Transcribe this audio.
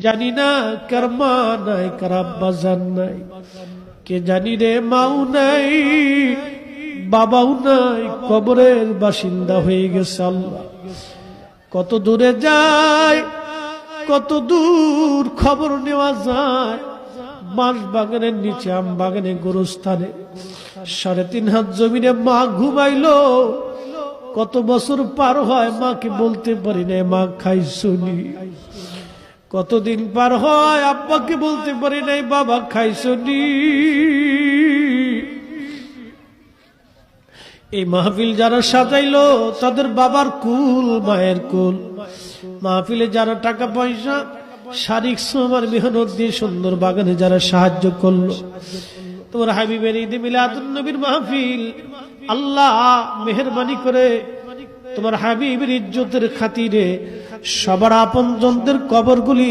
জানি না কার মা নাই, কার আব্বা জান নাই, কে জানি রে মাও নাই, বাবাও নাই, কবরের বাসিন্দা হয়ে গেছে। আল্লাহ কত দূরে যায়, কত দূর খবর নেওয়া যায়। বাঁশ বাগানের নিচে, আম বাগানে, গোরস্থানে 3.5 হাত জমিনে মা ঘুমাইলো। কত বছর পার হয়, মাকে বলতে পারি না মা খাইছনি। কতদিন পার হয়, আব্বাকে বলতে পারি নাই বাবা খাইছনি। এই মাহফিল যারা সাজাইলো তাদের বাবার কুল, মায়ের কুল। মাহফিলে যারা টাকা পয়সা, শারীরিক শ্রম আর মেহনত দিয়ে সুন্দর বাগানে যারা সাহায্য করলো, তোমার হাবিবের ঈদে মিলাদুন নবীর মাহফিল, আল্লাহ মেহেরবানি করে তোমার হাবিবের ইজ্জতের খাতিরে সবার আপনজনদের কবরগুলি